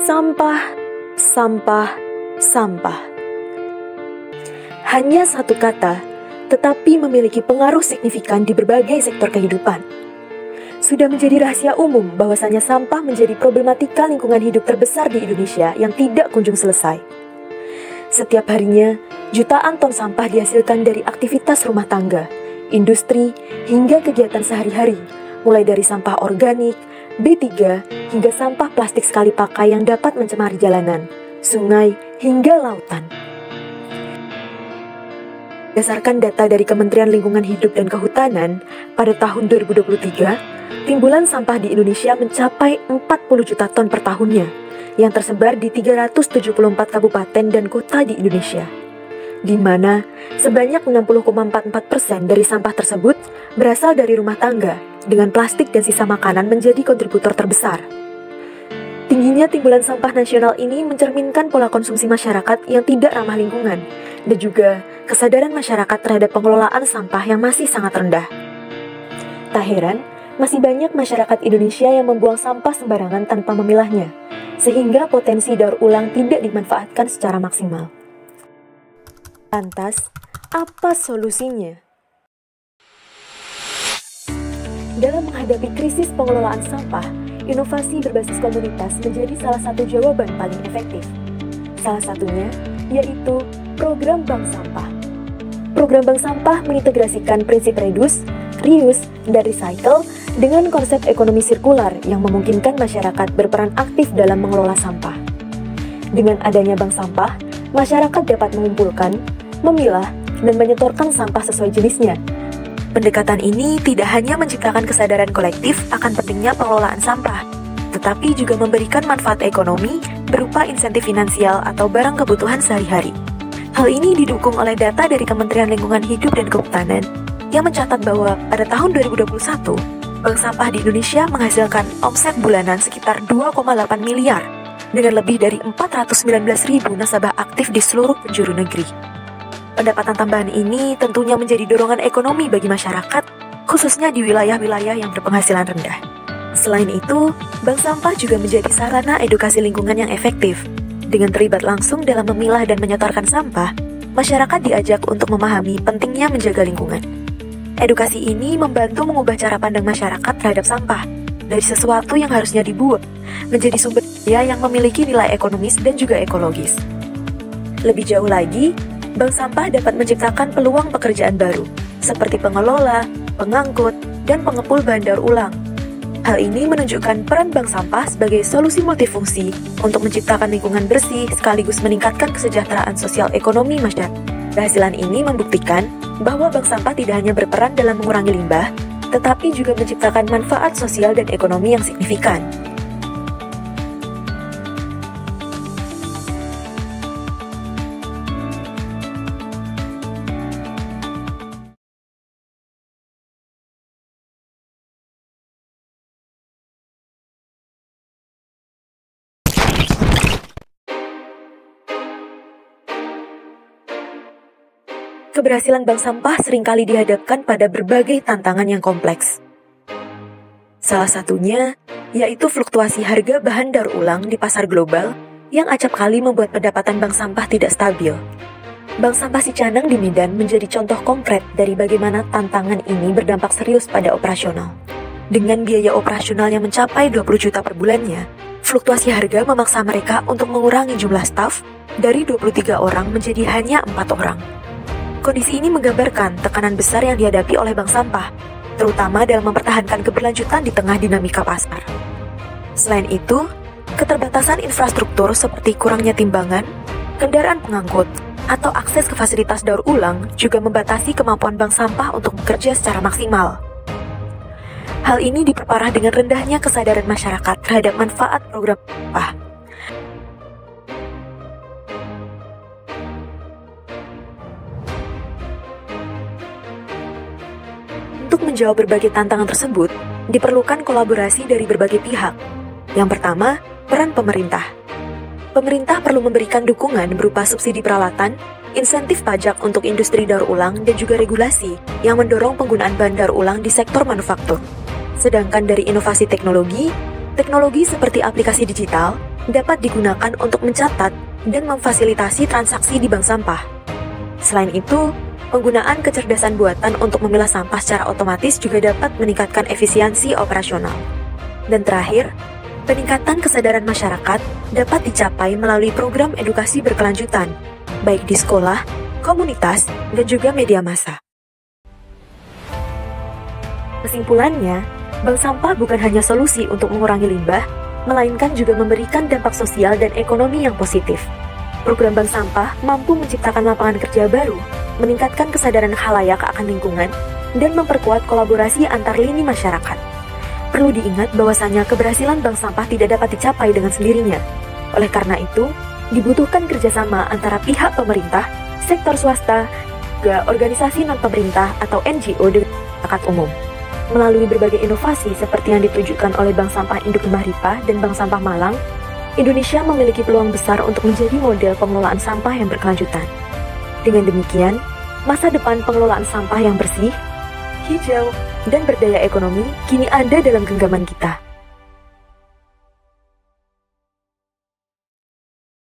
Sampah, sampah, sampah. Hanya satu kata, tetapi memiliki pengaruh signifikan di berbagai sektor kehidupan. Sudah menjadi rahasia umum bahwasanya sampah menjadi problematika lingkungan hidup terbesar di Indonesia yang tidak kunjung selesai. Setiap harinya, jutaan ton sampah dihasilkan dari aktivitas rumah tangga, industri, hingga kegiatan sehari-hari, mulai dari sampah organik, B3, hingga sampah plastik sekali pakai yang dapat mencemari jalanan, sungai, hingga lautan. Berdasarkan data dari Kementerian Lingkungan Hidup dan Kehutanan, pada tahun 2023, timbulan sampah di Indonesia mencapai 40 juta ton per tahunnya, yang tersebar di 374 kabupaten dan kota di Indonesia, di mana sebanyak 60,44% dari sampah tersebut berasal dari rumah tangga, dengan plastik dan sisa makanan menjadi kontributor terbesar. Tingginya timbulan sampah nasional ini mencerminkan pola konsumsi masyarakat yang tidak ramah lingkungan, dan juga kesadaran masyarakat terhadap pengelolaan sampah yang masih sangat rendah. Tak heran, masih banyak masyarakat Indonesia yang membuang sampah sembarangan tanpa memilahnya, sehingga potensi daur ulang tidak dimanfaatkan secara maksimal. Lantas, apa solusinya? Dalam menghadapi krisis pengelolaan sampah, inovasi berbasis komunitas menjadi salah satu jawaban paling efektif. Salah satunya yaitu program bank sampah. Program bank sampah mengintegrasikan prinsip reduce, reuse, dan recycle dengan konsep ekonomi sirkular yang memungkinkan masyarakat berperan aktif dalam mengelola sampah. Dengan adanya bank sampah, masyarakat dapat mengumpulkan, memilah, dan menyetorkan sampah sesuai jenisnya. Pendekatan ini tidak hanya menciptakan kesadaran kolektif akan pentingnya pengelolaan sampah, tetapi juga memberikan manfaat ekonomi berupa insentif finansial atau barang kebutuhan sehari-hari. Hal ini didukung oleh data dari Kementerian Lingkungan Hidup dan Kehutanan yang mencatat bahwa pada tahun 2021, bank sampah di Indonesia menghasilkan omset bulanan sekitar 2,8 miliar dengan lebih dari 419.000 nasabah aktif di seluruh penjuru negeri. Pendapatan tambahan ini tentunya menjadi dorongan ekonomi bagi masyarakat, khususnya di wilayah-wilayah yang berpenghasilan rendah. Selain itu, bank sampah juga menjadi sarana edukasi lingkungan yang efektif. Dengan terlibat langsung dalam memilah dan menyetorkan sampah, masyarakat diajak untuk memahami pentingnya menjaga lingkungan. Edukasi ini membantu mengubah cara pandang masyarakat terhadap sampah, dari sesuatu yang harusnya dibuang, menjadi sumber daya yang memiliki nilai ekonomis dan juga ekologis. Lebih jauh lagi, bank sampah dapat menciptakan peluang pekerjaan baru, seperti pengelola, pengangkut, dan pengepul bahan daur ulang. Hal ini menunjukkan peran bank sampah sebagai solusi multifungsi untuk menciptakan lingkungan bersih sekaligus meningkatkan kesejahteraan sosial ekonomi masyarakat. Kehasilan ini membuktikan bahwa bank sampah tidak hanya berperan dalam mengurangi limbah, tetapi juga menciptakan manfaat sosial dan ekonomi yang signifikan. Keberhasilan bank sampah seringkali dihadapkan pada berbagai tantangan yang kompleks. Salah satunya yaitu fluktuasi harga bahan daur ulang di pasar global yang acap kali membuat pendapatan bank sampah tidak stabil. Bank sampah Sicanang di Medan menjadi contoh konkret dari bagaimana tantangan ini berdampak serius pada operasional. Dengan biaya operasional yang mencapai 20 juta per bulannya, fluktuasi harga memaksa mereka untuk mengurangi jumlah staf dari 23 orang menjadi hanya 4 orang. Kondisi ini menggambarkan tekanan besar yang dihadapi oleh bank sampah, terutama dalam mempertahankan keberlanjutan di tengah dinamika pasar. Selain itu, keterbatasan infrastruktur seperti kurangnya timbangan, kendaraan pengangkut, atau akses ke fasilitas daur ulang juga membatasi kemampuan bank sampah untuk bekerja secara maksimal. Hal ini diperparah dengan rendahnya kesadaran masyarakat terhadap manfaat program sampah. Untuk menjawab berbagai tantangan tersebut, diperlukan kolaborasi dari berbagai pihak. Yang pertama, peran pemerintah. Pemerintah perlu memberikan dukungan berupa subsidi peralatan, insentif pajak untuk industri daur ulang, dan juga regulasi yang mendorong penggunaan bahan daur ulang di sektor manufaktur. Sedangkan dari inovasi teknologi seperti aplikasi digital dapat digunakan untuk mencatat dan memfasilitasi transaksi di bank sampah. Selain itu, penggunaan kecerdasan buatan untuk memilah sampah secara otomatis juga dapat meningkatkan efisiensi operasional. Dan terakhir, peningkatan kesadaran masyarakat dapat dicapai melalui program edukasi berkelanjutan, baik di sekolah, komunitas, dan juga media massa. Kesimpulannya, bank sampah bukan hanya solusi untuk mengurangi limbah, melainkan juga memberikan dampak sosial dan ekonomi yang positif. Program bank sampah mampu menciptakan lapangan kerja baru, meningkatkan kesadaran khalayak akan lingkungan, dan memperkuat kolaborasi antar lini masyarakat. Perlu diingat bahwasannya keberhasilan bank sampah tidak dapat dicapai dengan sendirinya. Oleh karena itu, dibutuhkan kerjasama antara pihak pemerintah, sektor swasta, juga organisasi non-pemerintah atau NGO dengan masyarakat umum. Melalui berbagai inovasi seperti yang ditujukan oleh Bank Sampah Induk Lembah Ripa dan Bank Sampah Malang, Indonesia memiliki peluang besar untuk menjadi model pengelolaan sampah yang berkelanjutan. Dengan demikian, masa depan pengelolaan sampah yang bersih, hijau, dan berdaya ekonomi kini ada dalam genggaman kita.